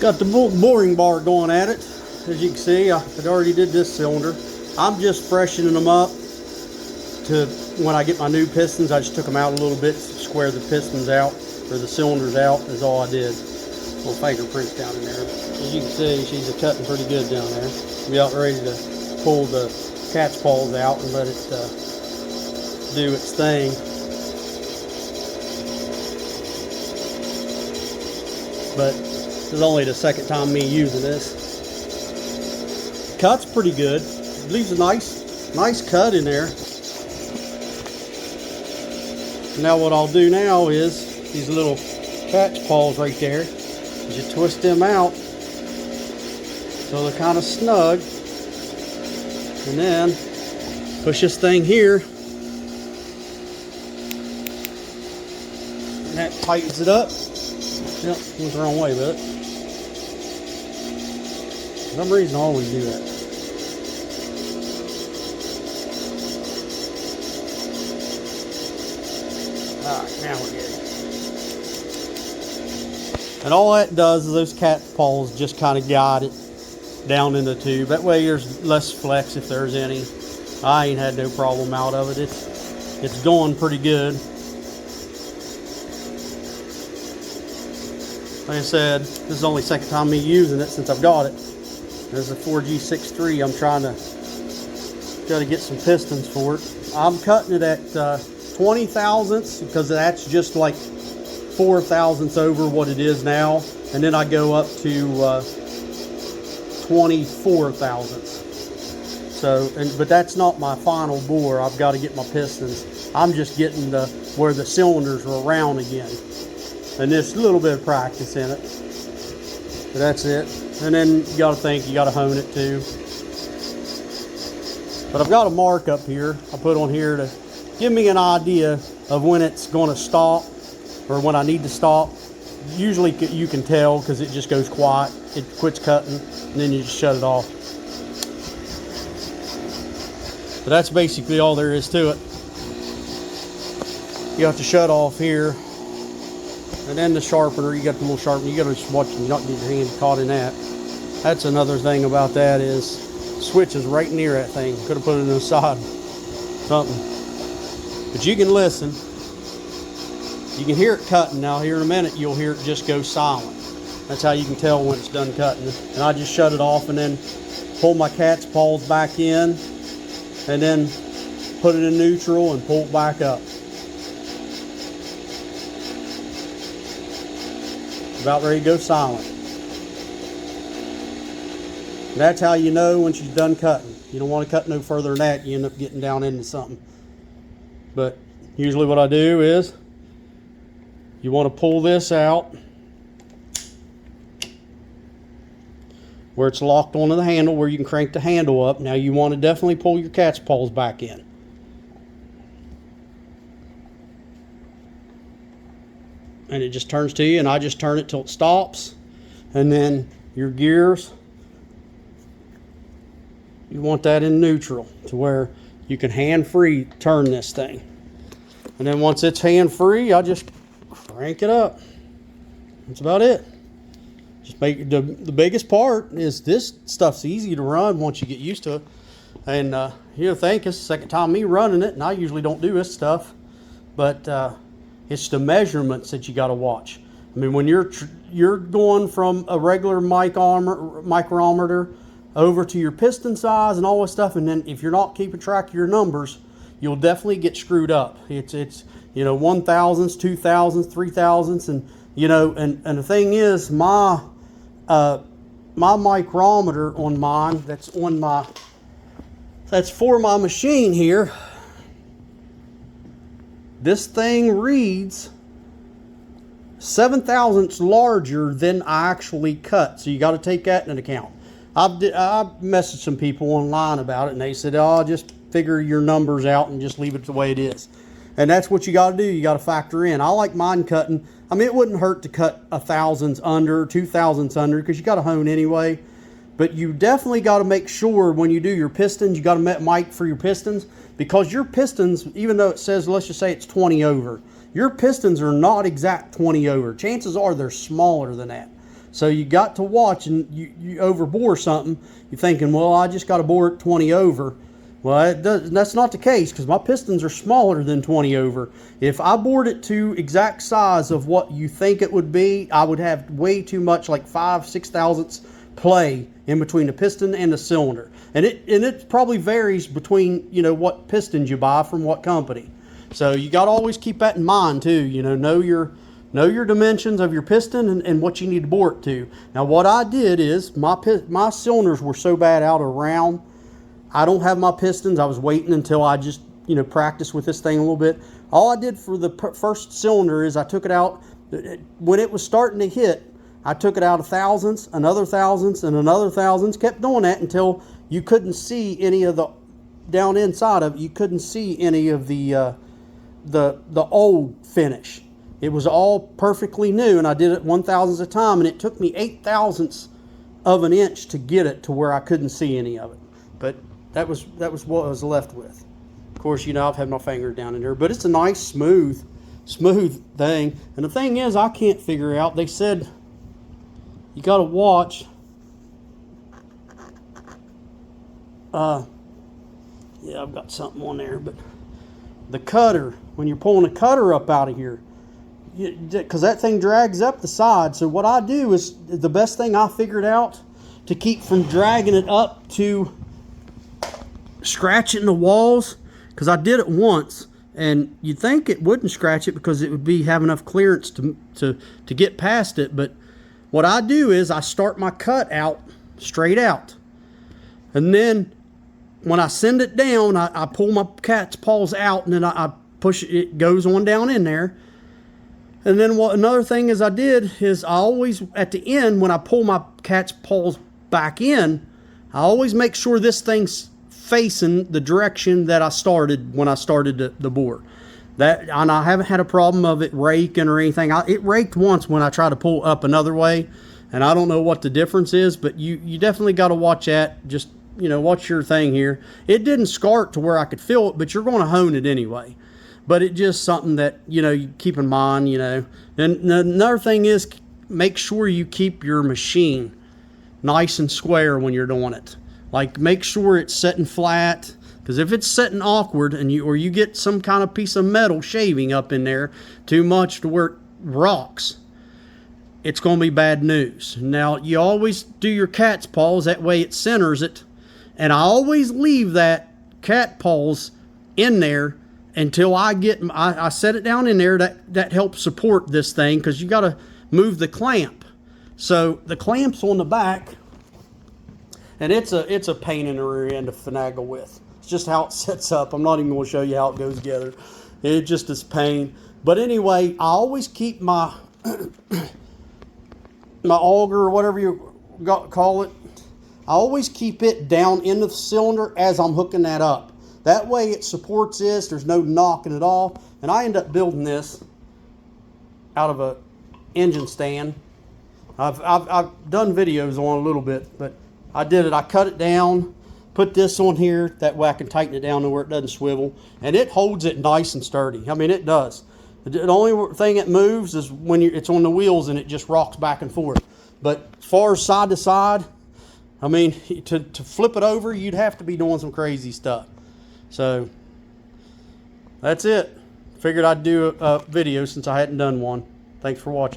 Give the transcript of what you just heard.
Got the boring bar going at it. As you can see, I already did this cylinder. I'm just freshening them up to when I get my new pistons. I just took them out a little bit to square the pistons out, or the cylinders out, is all I did. Little fingerprints down in there. As you can see, she's cutting pretty good down there. Be out ready to pull the cat's paws out and let it do its thing. But this is only the second time me using this. Cut's pretty good. It leaves a nice cut in there. Now what I'll do now is these little cat's paws right there, is you twist them out so they're kind of snug, and then push this thing here, and that tightens it up. Yep, went the wrong way with it. For some reason I always do that. Alright, now we're good. And all that does is those cat paws just kind of guide it down in the tube. That way there's less flex if there's any. I ain't had no problem out of it. It's going pretty good. Like I said, this is the only second time me using it since I've got it. There's a 4G63. I'm trying to get some pistons for it. I'm cutting it at 20 thousandths because that's just like 4 thousandths over what it is now, and then I go up to 24 thousandths. So, but that's not my final bore. I've got to get my pistons. I'm just getting where the cylinders are round again. And there's a little bit of practice in it. But that's it. And then you got to think, you got to hone it too. But I've got a mark up here I put on here to give me an idea of when it's going to stop, or when I need to stop. Usually you can tell because it just goes quiet. It quits cutting, and then you just shut it off. But that's basically all there is to it. You have to shut off here. And then the sharpener, you got the little sharpener, you got to just watch and not get your hand caught in that. That's another thing about that is switch is right near that thing. Could have put it on the side, something. But you can listen. You can hear it cutting. Now here in a minute you'll hear it just go silent. That's how you can tell when it's done cutting. And I just shut it off and then pull my cat's paws back in, and then put it in neutral and pull it back up. About ready to go silent. That's how you know when she's done cutting. You don't want to cut no further than that. You end up getting down into something. But usually what I do is you want to pull this out where it's locked onto the handle, where you can crank the handle up. Now you want to definitely pull your cat's paws back in. And it just turns to you, and I just turn it till it stops. And then your gears, you want that in neutral to where you can hand-free turn this thing. And then once it's hand-free, I just crank it up. That's about it. Just make the biggest part is this stuff's easy to run once you get used to it. And you'll think it's the second time me running it, and I usually don't do this stuff, but it's the measurements that you got to watch. I mean, when you're going from a regular micrometer over to your piston size and all this stuff, and then if you're not keeping track of your numbers, you'll definitely get screwed up. It's you know, 1 thousandths, 2 thousandths, 3 thousandths, and you know, and the thing is, my micrometer on mine, that's for my machine here. This thing reads 7 thousandths larger than I actually cut. So you got to take that into account. I've messaged some people online about it, and they said, oh, just figure your numbers out and just leave it the way it is. And that's what you got to do. You got to factor in. I like mine cutting. I mean, it wouldn't hurt to cut 1 thousandths under, 2 thousandths under, because you got to hone anyway. But you definitely got to make sure when you do your pistons, you got to mic for your pistons, because your pistons, even though it says, let's just say it's 20 over, your pistons are not exact 20 over. Chances are they're smaller than that. So you got to watch, and you overbore something, you're thinking, well, I just got to bore it 20 over. Well, that's not the case, because my pistons are smaller than 20 over. If I bored it to exact size of what you think it would be, I would have way too much, like 5-6 thousandths play in between the piston and the cylinder. And it probably varies between, you know, what pistons you buy from what company. So you got to always keep that in mind too. You know your dimensions of your piston and what you need to bore it to. Now what I did is my cylinders were so bad out of round. I don't have my pistons. I was waiting until I just, you know, practiced with this thing a little bit. All I did for the first cylinder is I took it out when it was starting to hit. I took it out a thousandths, another thousandths, and another thousandths. Kept doing that until you couldn't see any of the down inside of it. You couldn't see any of the old finish. It was all perfectly new, and I did it 1/1000th of a time, and it took me 8 thousandths of an inch to get it to where I couldn't see any of it. But that was what I was left with. Of course, you know, I've had my finger down in there, but it's a nice smooth thing. And the thing is, I can't figure out. They said you got to watch. Yeah, I've got something on there, but the cutter, when you're pulling a cutter up out of here, because that thing drags up the side. So what I do is, the best thing I figured out to keep from dragging it up to scratching the walls, because I did it once, and you'd think it wouldn't scratch it because it would have enough clearance to get past it. But what I do is I start my cut out straight out, and then when I send it down, I pull my cat's paws out, and then I push it. It goes on down in there. And then another thing is I always, at the end, when I pull my cat's paws back in, I always make sure this thing's facing the direction that I started when I started the bore. And I haven't had a problem of it raking or anything. It raked once when I tried to pull up another way, and I don't know what the difference is, but you definitely got to watch that. Just, you know, watch your thing here. It didn't scart to where I could feel it, but you're going to hone it anyway. But it's just something that, you know, you keep in mind, you know. And another thing is, make sure you keep your machine nice and square when you're doing it. Like, make sure it's setting flat, because if it's setting awkward and you get some kind of piece of metal shaving up in there too much to where it rocks, it's going to be bad news. Now, you always do your cat's paws, that way it centers it. And I always leave that cat paws in there until I set it down in there. That helps support this thing, because you got to move the clamp. So the clamp's on the back, and it's a pain in the rear end to finagle with. It's just how it sets up. I'm not even going to show you how it goes together. It just is pain. But anyway, I always keep my my auger, or whatever you call it, I always keep it down into the cylinder as I'm hooking that up. That way it supports this. There's no knocking at all. And I end up building this out of a engine stand. I've done videos on it a little bit, but I did it. I cut it down, put this on here. That way I can tighten it down to where it doesn't swivel. And it holds it nice and sturdy. I mean, it does. The only thing it moves is when it's on the wheels and it just rocks back and forth. But as far as side to side, I mean, to flip it over, you'd have to be doing some crazy stuff. So that's it. Figured I'd do a video since I hadn't done one. Thanks for watching.